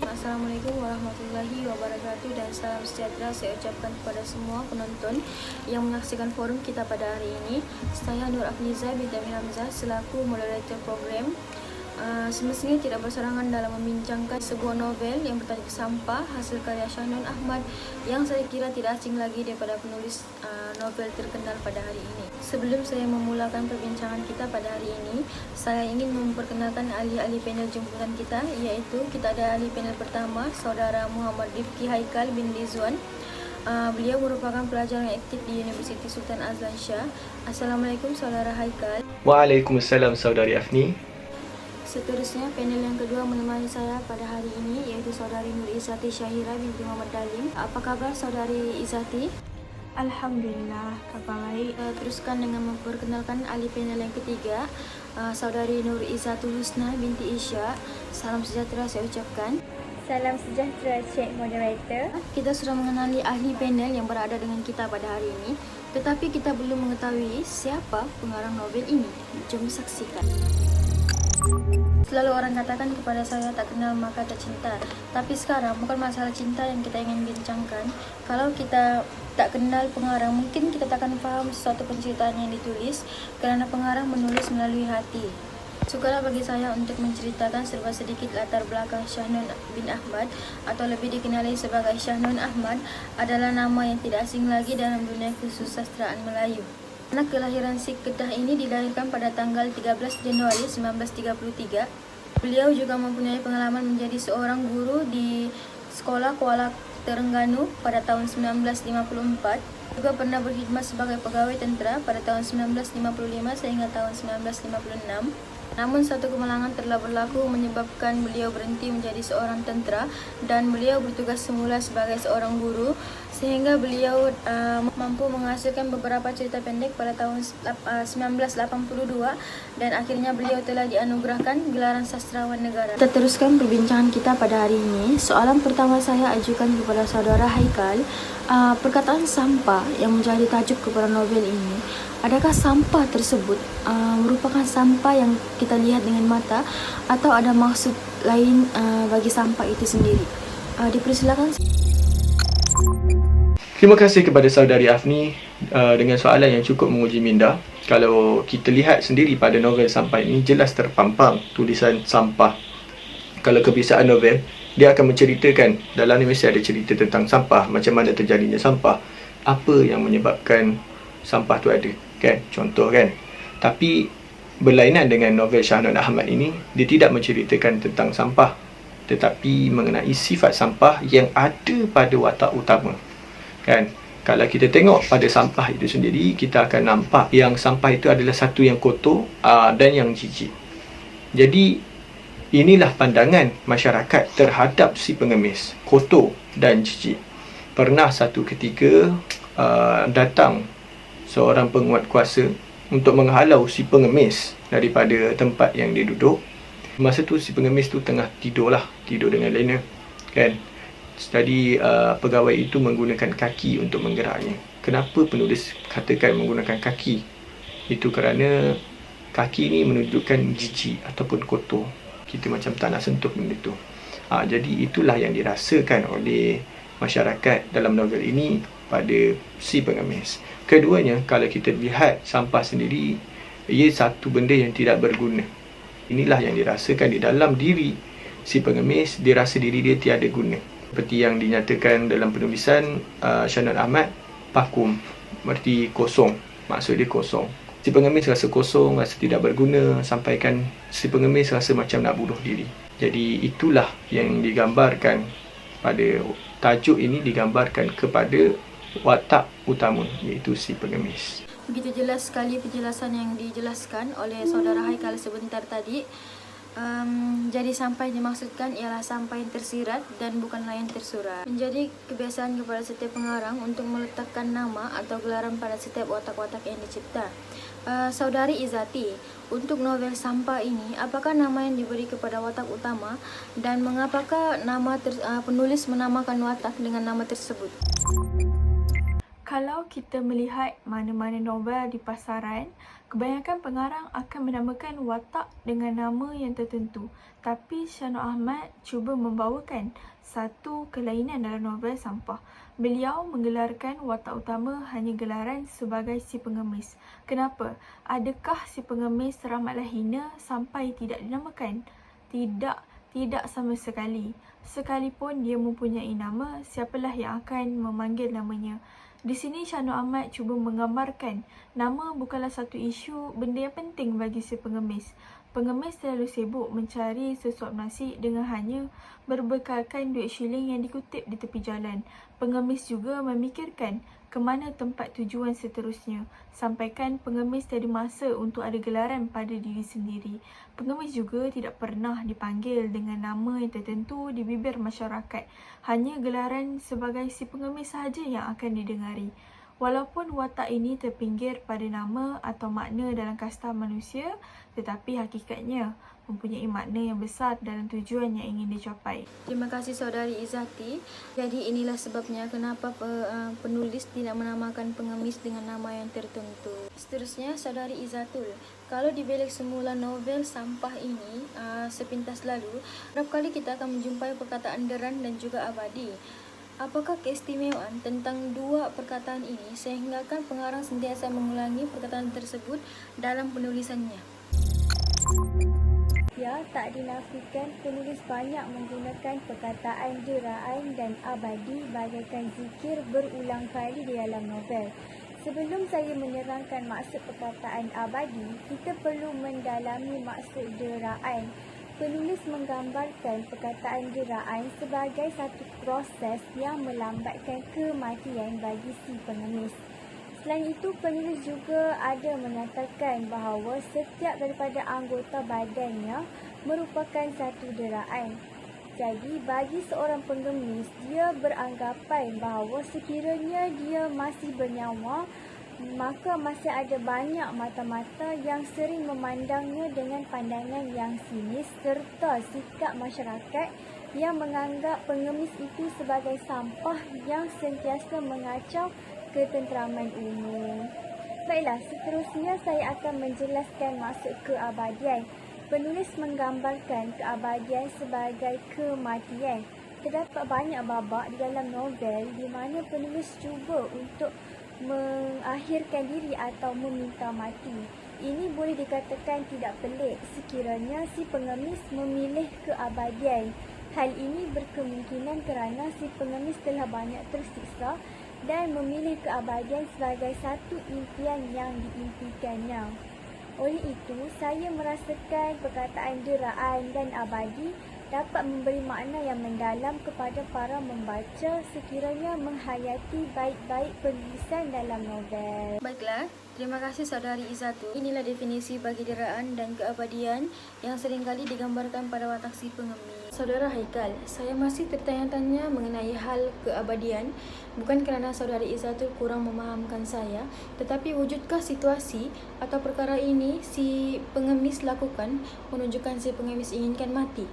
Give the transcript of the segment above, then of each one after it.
Assalamualaikum warahmatullahi wabarakatuh dan salam sejahtera saya ucapkan kepada semua penonton yang menyaksikan forum kita pada hari ini. Saya Nur Afniza binti Amir Hamzah selaku moderator program. Semestinya tidak berserangan dalam membincangkan sebuah novel yang bertajuk Sampah hasil karya Shahnun Ahmad yang saya kira tidak asing lagi daripada penulis novel terkenal pada hari ini. Sebelum saya memulakan perbincangan kita pada hari ini, saya ingin memperkenalkan ahli-ahli panel jemputan kita, iaitu kita ada ahli panel pertama, Saudara Muhammad Rifki Haikal bin Rizwan. Beliau merupakan pelajar yang aktif di Universiti Sultan Azlan Shah. Assalamualaikum Saudara Haikal. Waalaikumsalam Saudari Afni. Seterusnya, panel yang kedua menemani saya pada hari ini iaitu Saudari Nur Izzati Syahira binti Muhammad Dalim. Apa kabar Saudari Izzati? Alhamdulillah, kabar baik. Teruskan dengan memperkenalkan ahli panel yang ketiga, Saudari Nur Izzatul Husna binti Isya. Salam sejahtera saya ucapkan. Salam sejahtera Cik Moderator. Kita sudah mengenali ahli panel yang berada dengan kita pada hari ini, tetapi kita belum mengetahui siapa pengarang novel ini. Jom saksikan. Selalu orang katakan kepada saya tak kenal maka tak cinta. Tapi sekarang bukan masalah cinta yang kita ingin bincangkan. Kalau kita tak kenal pengarang, mungkin kita tak akan faham sesuatu penceritaan yang ditulis kerana pengarang menulis melalui hati. Sukar bagi saya untuk menceritakan serba sedikit latar belakang Shahnun bin Ahmad atau lebih dikenali sebagai Shahnun Ahmad adalah nama yang tidak asing lagi dalam dunia kesusastraan Melayu. Anak kelahiran Sikh Kedah ini dilahirkan pada tanggal 13 Januari 1933. Beliau juga mempunyai pengalaman menjadi seorang guru di Sekolah Kuala Terengganu pada tahun 1954. Juga pernah berkhidmat sebagai pegawai tentera pada tahun 1955 sehingga tahun 1956. Namun satu kemalangan telah berlaku menyebabkan beliau berhenti menjadi seorang tentera dan beliau bertugas semula sebagai seorang guru, sehingga beliau mampu menghasilkan beberapa cerita pendek pada tahun 1982 dan akhirnya beliau telah dianugerahkan gelaran sastrawan negara. Kita teruskan perbincangan kita pada hari ini. Soalan pertama saya ajukan kepada Saudara Haikal. Perkataan sampah yang menjadi tajuk kepada novel ini, adakah sampah tersebut merupakan sampah yang kita lihat dengan mata atau ada maksud lain bagi sampah itu sendiri? Dipersilakan. Terima kasih kepada Saudari Afni dengan soalan yang cukup menguji minda. Kalau kita lihat sendiri pada novel Sampah ini, jelas terpampang tulisan sampah. Kalau kebiasaan novel, dia akan menceritakan, dalam ni mesti ada cerita tentang sampah, macam mana terjadinya sampah, apa yang menyebabkan sampah tu ada, kan? Contoh kan. Tapi berlainan dengan novel Shahnun Ahmad ini, dia tidak menceritakan tentang sampah, tetapi mengenai sifat sampah yang ada pada watak utama. Kan? Kalau kita tengok pada sampah itu sendiri, kita akan nampak yang sampah itu adalah satu yang kotor dan yang jijik. Jadi inilah pandangan masyarakat terhadap si pengemis, kotor dan jijik. Pernah satu ketika datang seorang penguat kuasa untuk menghalau si pengemis daripada tempat yang dia duduk. Masa tu si pengemis tu tengah tidur dengan lena, kan? Jadi pegawai itu menggunakan kaki untuk menggeraknya. Kenapa penulis katakan menggunakan kaki? Itu kerana kaki ni menunjukkan jijik ataupun kotor. Kita macam tak nak sentuh benda tu. Jadi itulah yang dirasakan oleh masyarakat dalam novel ini pada si pengemis. Keduanya, kalau kita lihat sampah sendiri, ia satu benda yang tidak berguna. Inilah yang dirasakan di dalam diri si pengemis. Dia rasa diri dia tiada guna. Seperti yang dinyatakan dalam penulisan Shahnun Ahmad, vakum berarti kosong. Maksud dia kosong. Si pengemis rasa kosong, rasa tidak berguna, sampaikan si pengemis rasa macam nak bunuh diri. Jadi itulah yang digambarkan pada tajuk ini, digambarkan kepada watak utama, iaitu si pengemis. Begitu jelas sekali penjelasan yang dijelaskan oleh Saudara Haikal sebentar tadi. Jadi sampah yang dimaksudkan ialah sampah yang tersirat dan bukanlah yang tersurat. Menjadi kebiasaan kepada setiap pengarang untuk meletakkan nama atau gelaran pada setiap watak-watak yang dicipta. Saudari Izzati, untuk novel Sampah ini, apakah nama yang diberi kepada watak utama dan mengapakah penulis menamakan watak dengan nama tersebut? Kalau kita melihat mana-mana novel di pasaran, kebanyakan pengarang akan menamakan watak dengan nama yang tertentu. Tapi Syah Nur Ahmad cuba membawakan satu kelainan dalam novel Sampah. Beliau menggelarkan watak utama hanya gelaran sebagai si pengemis. Kenapa? Adakah si pengemis teramatlah hina sampai tidak dinamakan? Tidak sama sekali. Sekalipun dia mempunyai nama, siapalah yang akan memanggil namanya? Di sini Syah Nur Ahmad cuba menggambarkan nama bukanlah satu isu benda yang penting bagi si pengemis. Pengemis terlalu sibuk mencari sesuap nasi dengan hanya berbekalkan duit shilling yang dikutip di tepi jalan. Pengemis juga memikirkan ke mana tempat tujuan seterusnya. Sampaikan pengemis tiada masa untuk ada gelaran pada diri sendiri. Pengemis juga tidak pernah dipanggil dengan nama yang tertentu di bibir masyarakat. Hanya gelaran sebagai si pengemis sahaja yang akan didengari. Walaupun watak ini terpinggir pada nama atau makna dalam kasta manusia, tetapi hakikatnya mempunyai makna yang besar dalam tujuan yang ingin dicapai. Terima kasih Saudari Izzati. Jadi inilah sebabnya kenapa penulis tidak menamakan pengemis dengan nama yang tertentu. Seterusnya Saudari Izzatul. Kalau di belik semula novel Sampah ini sepintas lalu, berapa kali kita akan menjumpai perkataan deran dan juga abadi. Apakah keistimewaan tentang dua perkataan ini sehinggakan pengarang sentiasa mengulangi perkataan tersebut dalam penulisannya? Ya, tak dinafikan penulis banyak menggunakan perkataan deraan dan abadi bagaikan zikir berulang kali di dalam novel. Sebelum saya menerangkan maksud perkataan abadi, kita perlu mendalami maksud deraan. Penulis menggambarkan perkataan deraan sebagai satu proses yang melambatkan kematian bagi si pengemis. Selain itu, penulis juga ada menyatakan bahawa setiap daripada anggota badannya merupakan satu deraan. Jadi, bagi seorang pengemis, dia beranggapan bahawa sekiranya dia masih bernyawa, maka masih ada banyak mata-mata yang sering memandangnya dengan pandangan yang sinis serta sikap masyarakat yang menganggap pengemis itu sebagai sampah yang sentiasa mengacau ketenteraman umum. Baiklah, seterusnya saya akan menjelaskan maksud keabadian. Penulis menggambarkan keabadian sebagai kematian. Terdapat banyak babak di dalam novel di mana penulis cuba untuk mengakhirkan diri atau meminta mati. Ini boleh dikatakan tidak pelik sekiranya si pengemis memilih keabadian. Hal ini berkemungkinan kerana si pengemis telah banyak tersiksa dan memilih keabadian sebagai satu impian yang diimpikannya. Oleh itu, saya merasakan perkataan deraan dan abadi dapat memberi makna yang mendalam kepada para membaca sekiranya menghayati baik-baik penulisan dalam novel. Baiklah, terima kasih Saudari Izzatul. Inilah definisi bagi deraan dan keabadian yang seringkali digambarkan pada watak si pengemis. Saudara Haikal, saya masih tertanya-tanya mengenai hal keabadian, bukan kerana Saudari Izzatul kurang memahamkan saya, tetapi wujudkah situasi atau perkara ini si pengemis lakukan menunjukkan si pengemis inginkan mati?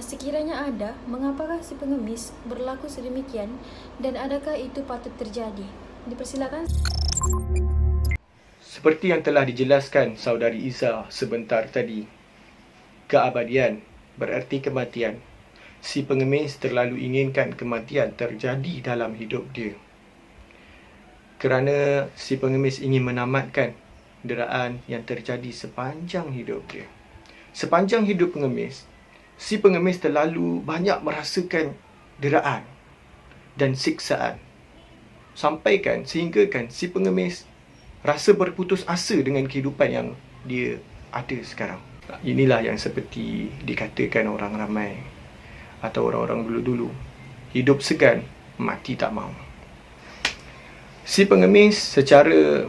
Sekiranya ada, mengapakah si pengemis berlaku sedemikian dan adakah itu patut terjadi? Dipersilakan. Seperti yang telah dijelaskan Saudari Iza sebentar tadi, keabadian bererti kematian. Si pengemis terlalu inginkan kematian terjadi dalam hidup dia. Kerana si pengemis ingin menamatkan deraan yang terjadi sepanjang hidup dia. Sepanjang hidup pengemis, si pengemis terlalu banyak merasakan deraan dan siksaan. Sampaikan sehinggakan si pengemis rasa berputus asa dengan kehidupan yang dia ada sekarang. Inilah yang seperti dikatakan orang ramai atau orang-orang dulu-dulu, hidup segan, mati tak mahu. Si pengemis secara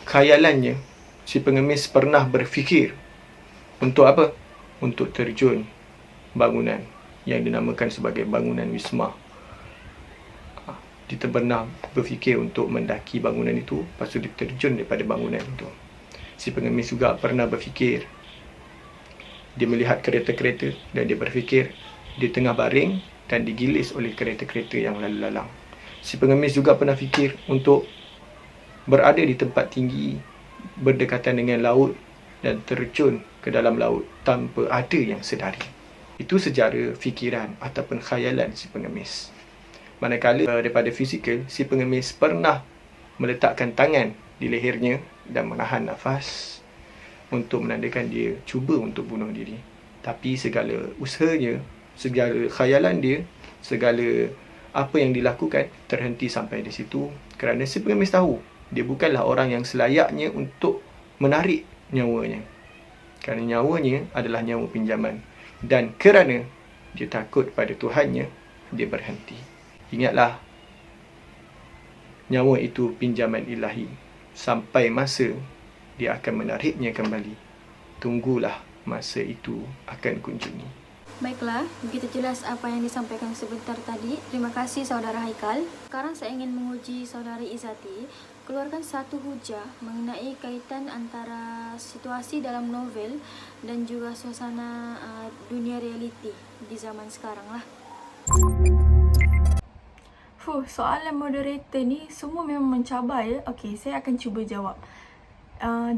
khayalannya, si pengemis pernah berfikir untuk apa? Untuk terjun bangunan yang dinamakan sebagai bangunan Wisma. Dia pernah berfikir untuk mendaki bangunan itu, lepas tu dia terjun daripada bangunan itu. Si pengemis juga pernah berfikir, dia melihat kereta-kereta dan dia berfikir dia tengah baring dan digilis oleh kereta-kereta yang lalu lalang. Si pengemis juga pernah fikir untuk berada di tempat tinggi, berdekatan dengan laut dan terjun ke dalam laut tanpa ada yang sedari. Itu secara fikiran ataupun khayalan si pengemis. Manakala daripada fizikal, si pengemis pernah meletakkan tangan di lehernya dan menahan nafas untuk menandakan dia cuba untuk bunuh diri. Tapi segala usahanya, segala khayalan dia, segala apa yang dilakukan terhenti sampai di situ, kerana si pengemis tahu dia bukanlah orang yang selayaknya untuk menarik nyawanya, kerana nyawanya adalah nyawa pinjaman, dan kerana dia takut pada Tuhannya, dia berhenti. Ingatlah, nyawa itu pinjaman ilahi. Sampai masa dia akan menariknya kembali, tunggulah masa itu akan kunjungi. Baiklah, begitu jelas apa yang disampaikan sebentar tadi. Terima kasih Saudara Haikal. Sekarang saya ingin menguji Saudari Izzati. Keluarkan satu hujah mengenai kaitan antara situasi dalam novel dan juga suasana dunia realiti di zaman sekarang lah. Soalan moderator ni semua memang mencabar ya. Okey, saya akan cuba jawab.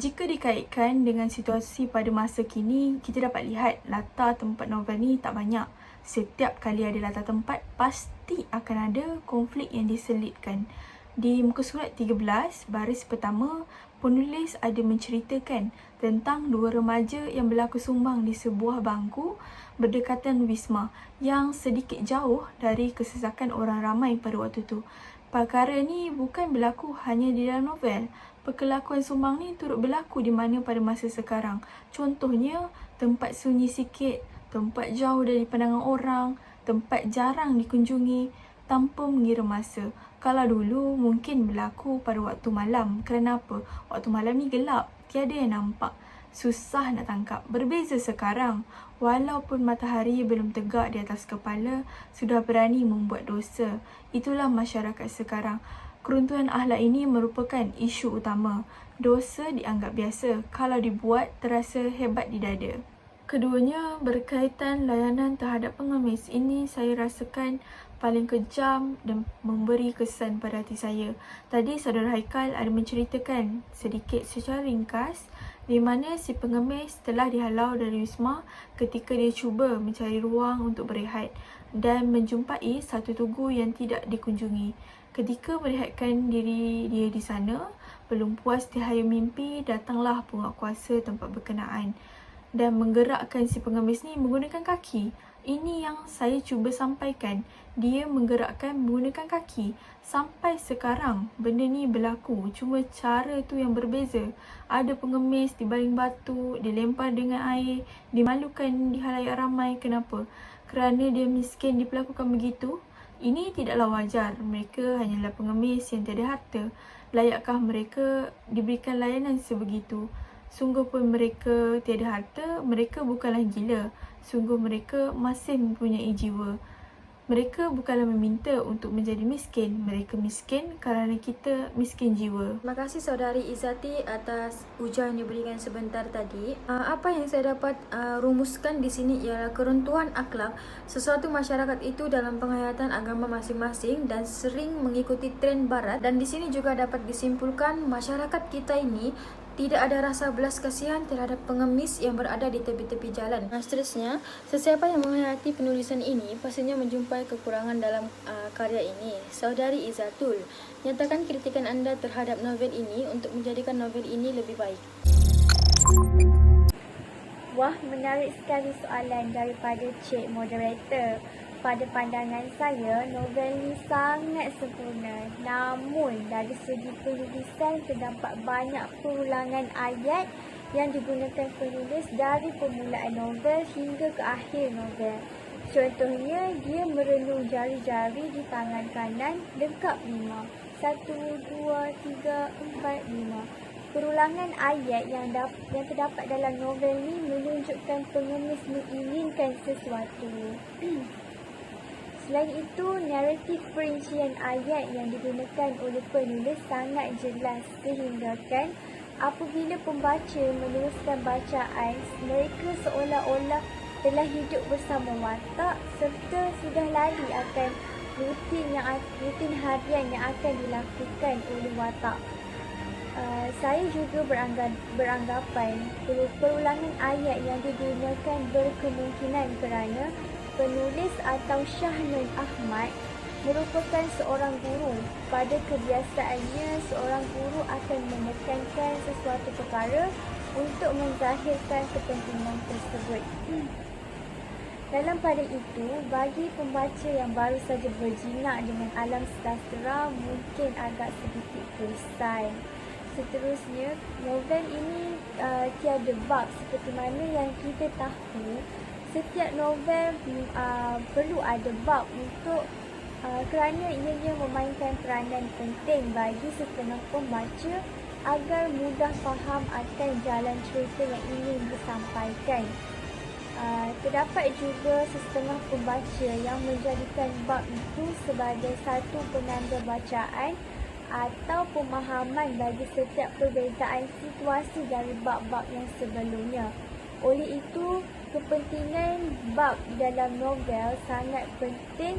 Jika dikaitkan dengan situasi pada masa kini, kita dapat lihat latar tempat novel ni tak banyak. Setiap kali ada latar tempat, pasti akan ada konflik yang diselitkan. Di muka surat 13, baris pertama, penulis ada menceritakan tentang dua remaja yang berlaku sumbang di sebuah bangku berdekatan wisma yang sedikit jauh dari kesesakan orang ramai pada waktu itu. Perkara ni bukan berlaku hanya di dalam novel. Perkelakuan sumbang ni turut berlaku di mana pada masa sekarang. Contohnya, tempat sunyi sikit, tempat jauh dari pandangan orang, tempat jarang dikunjungi tanpa mengira masa. Kalau dulu mungkin berlaku pada waktu malam. Kerana apa? Waktu malam ni gelap, tiada yang nampak, susah nak tangkap. Berbeza sekarang, walaupun matahari belum tegak di atas kepala, sudah berani membuat dosa. Itulah masyarakat sekarang. Keruntuhan akhlak ini merupakan isu utama. Dosa dianggap biasa, kalau dibuat terasa hebat di dada. Keduanya berkaitan layanan terhadap pengemis. Ini saya rasakan paling kejam dan memberi kesan pada hati saya. Tadi Saudara Haikal ada menceritakan sedikit secara ringkas di mana si pengemis telah dihalau dari wisma ketika dia cuba mencari ruang untuk berehat dan menjumpai satu tugu yang tidak dikunjungi. Ketika merehatkan diri dia di sana, belum puas di hayal mimpi, datanglah penguatkuasa tempat berkenaan dan menggerakkan si pengemis ni menggunakan kaki. Ini yang saya cuba sampaikan. Dia menggerakkan menggunakan kaki. Sampai sekarang benda ni berlaku, cuma cara tu yang berbeza. Ada pengemis dibaling batu, dilempar dengan air, dimalukan di halayak ramai. Kenapa? Kerana dia miskin diperlakukan begitu. Ini tidaklah wajar. Mereka hanyalah pengemis yang tiada harta. Layakkah mereka diberikan layanan sebegitu? Sungguh pun mereka tiada harta, mereka bukanlah gila. Sungguh mereka masih mempunyai jiwa. Mereka bukanlah meminta untuk menjadi miskin. Mereka miskin kerana kita miskin jiwa. Terima kasih Saudari Izzati atas ujian yang diberikan sebentar tadi. Apa yang saya dapat rumuskan di sini ialah keruntuhan akhlak sesuatu masyarakat itu dalam penghayatan agama masing-masing dan sering mengikuti tren barat, dan di sini juga dapat disimpulkan masyarakat kita ini tidak ada rasa belas kasihan terhadap pengemis yang berada di tepi-tepi jalan. Seterusnya, sesiapa yang menghayati penulisan ini pastinya menjumpai kekurangan dalam karya ini. Saudari Izzatul, nyatakan kritikan anda terhadap novel ini untuk menjadikan novel ini lebih baik. Wah, menarik sekali soalan daripada Cik Moderator. Pada pandangan saya, novel ni sangat sempurna. Namun, dari segi penulisan terdapat banyak perulangan ayat yang digunakan penulis dari permulaan novel hingga ke akhir novel. Contohnya, dia merenung jari-jari di tangan kanan lengkap 5. 1, 2, 3, 4, 5. Perulangan ayat yang terdapat dalam novel ni menunjukkan pengemis menginginkan sesuatu. Selain itu, naratif perincian ayat yang digunakan oleh penulis sangat jelas sehinggakan apabila pembaca meneruskan bacaan, mereka seolah-olah telah hidup bersama watak serta sudah lari akan rutin harian yang akan dilakukan oleh watak. Saya juga beranggapan perulangan ayat yang digunakan berkemungkinan kerana penulis atau Shah Nun Ahmad merupakan seorang guru. Pada kebiasaannya, seorang guru akan menekankan sesuatu perkara untuk menzahirkan kepentingan tersebut. Dalam pada itu, bagi pembaca yang baru saja berjinak dengan alam sastra mungkin agak sedikit bosan. Seterusnya, novel ini tiada bab seperti mana yang kita tahu. Setiap novel perlu ada bab kerana ianya memainkan peranan penting bagi setengah pembaca agar mudah faham akan jalan cerita yang ingin disampaikan. Terdapat juga setengah pembaca yang menjadikan bab itu sebagai satu penanda bacaan atau pemahaman bagi setiap perbezaan situasi dari bab-bab yang sebelumnya. Oleh itu, kepentingan bab dalam novel sangat penting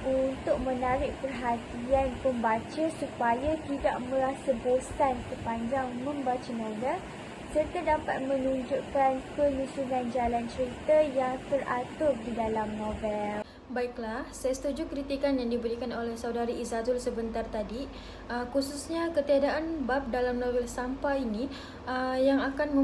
untuk menarik perhatian pembaca supaya tidak merasa bosan sepanjang membaca novel serta dapat menunjukkan penyusunan jalan cerita yang teratur di dalam novel. Baiklah, saya setuju kritikan yang diberikan oleh saudari Izzatul sebentar tadi, khususnya ketiadaan bab dalam novel Sampah ini yang akan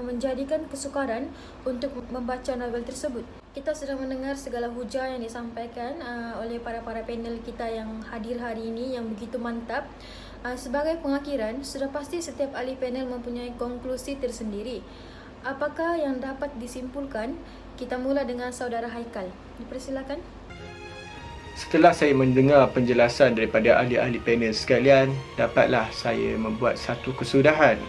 menjadikan kesukaran untuk membaca novel tersebut. Kita sudah mendengar segala hujah yang disampaikan oleh para panel kita yang hadir hari ini yang begitu mantap. Sebagai pengakhiran, sudah pasti setiap ahli panel mempunyai konklusi tersendiri. Apakah yang dapat disimpulkan? Kita mula dengan saudara Haikal. Dipersilakan. Setelah saya mendengar penjelasan daripada ahli-ahli panel sekalian, dapatlah saya membuat satu kesudahan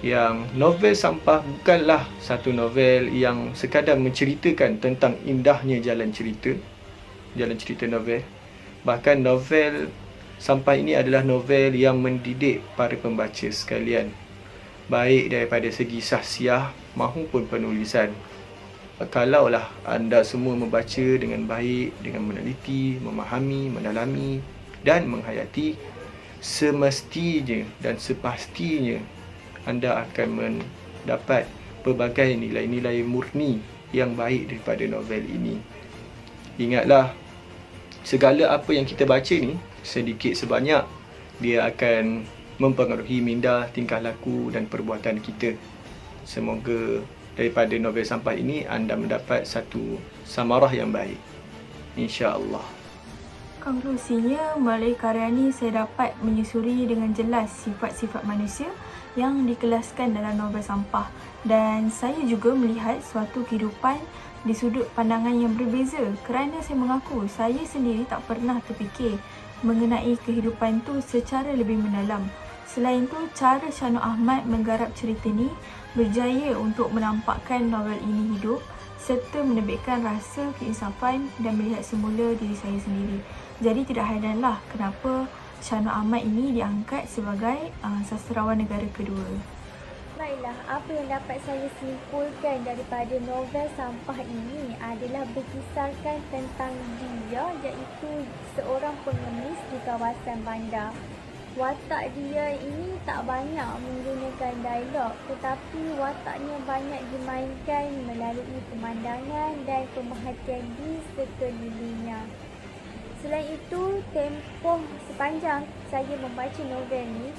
yang novel Sampah bukanlah satu novel yang sekadar menceritakan tentang indahnya jalan cerita novel. Bahkan novel Sampah ini adalah novel yang mendidik para pembaca sekalian, baik daripada segi sahsiah maupun penulisan. Kalaulah anda semua membaca dengan baik, dengan meneliti, memahami, mendalami dan menghayati, semestinya dan sepastinya anda akan mendapat pelbagai nilai-nilai murni yang baik daripada novel ini. Ingatlah, segala apa yang kita baca ni, sedikit sebanyak dia akan mempengaruhi minda, tingkah laku dan perbuatan kita. Semoga daripada novel Sampah ini anda mendapat satu samarah yang baik, insya-Allah. Konklusinya, melalui karya ini saya dapat menyusuri dengan jelas sifat-sifat manusia yang dikelaskan dalam novel Sampah, dan saya juga melihat suatu kehidupan di sudut pandangan yang berbeza kerana saya mengaku saya sendiri tak pernah terfikir mengenai kehidupan tu secara lebih mendalam. Selain itu, cara Shah Nun Ahmad menggarap cerita ni berjaya untuk menampakkan novel ini hidup serta menerbitkan rasa keinsafan dan melihat semula diri saya sendiri. Jadi tidak hairanlah kenapa Shah Nun Ahmad ini diangkat sebagai sastrawan negara kedua. Baiklah, apa yang dapat saya simpulkan daripada novel Sampah ini adalah berkisarkan tentang dia, iaitu seorang pengemis di kawasan bandar. Watak dia ini tak banyak menggunakan dialog, tetapi wataknya banyak dimainkan melalui pemandangan dan pemerhatian di sekelilingnya. Selain itu, tempoh sepanjang saya membaca novel ini,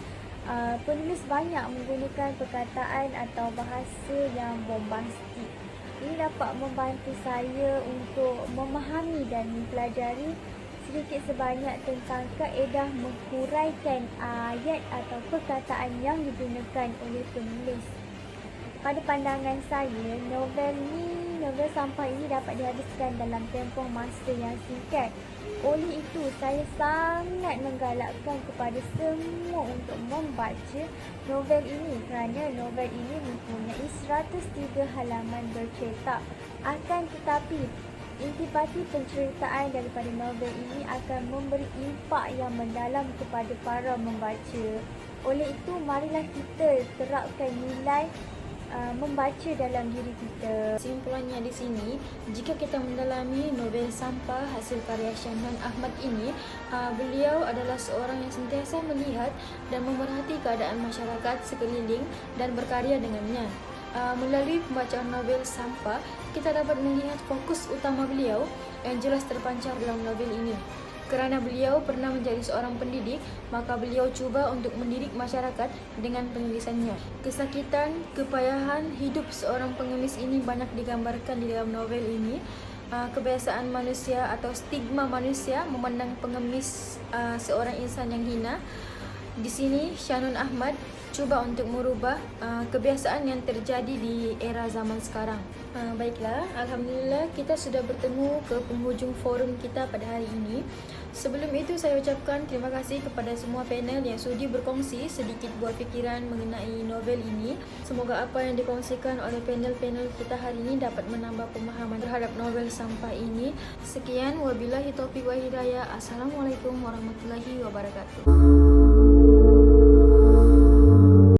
penulis banyak menggunakan perkataan atau bahasa yang bombastik. Ini dapat membantu saya untuk memahami dan mempelajari sedikit sebanyak tentang kaedah menghuraikan ayat atau perkataan yang digunakan oleh penulis. Pada pandangan saya, novel Sampah ini dapat dihabiskan dalam tempoh masa yang singkat. Oleh itu, saya sangat menggalakkan kepada semua untuk membaca novel ini kerana novel ini mempunyai 103 halaman bercetak. Akan tetapi, intipati penceritaan daripada novel ini akan memberi impak yang mendalam kepada para membaca. Oleh itu, marilah kita terapkan nilai membaca dalam diri kita. Kesimpulannya di sini, jika kita mendalami novel Sampah hasil karya Shannon Ahmad ini, beliau adalah seorang yang sentiasa melihat dan memerhati keadaan masyarakat sekeliling dan berkarya dengannya. Melalui pembacaan novel Sampah, kita dapat melihat fokus utama beliau yang jelas terpancar dalam novel ini. Kerana beliau pernah menjadi seorang pendidik, maka beliau cuba untuk mendidik masyarakat dengan penulisannya. Kesakitan, kepayahan hidup seorang pengemis ini banyak digambarkan di dalam novel ini. Kebiasaan manusia atau stigma manusia memandang pengemis seorang insan yang hina. Di sini Shannon Ahmad cuba untuk merubah kebiasaan yang terjadi di era zaman sekarang. Baiklah, Alhamdulillah kita sudah bertemu ke penghujung forum kita pada hari ini. Sebelum itu saya ucapkan terima kasih kepada semua panel yang sudi berkongsi sedikit buah fikiran mengenai novel ini. Semoga apa yang dikongsikan oleh panel-panel kita hari ini dapat menambah pemahaman terhadap novel Sampah ini. Sekian, wabillahi taufiq wa hidayah. Assalamualaikum warahmatullahi wabarakatuh.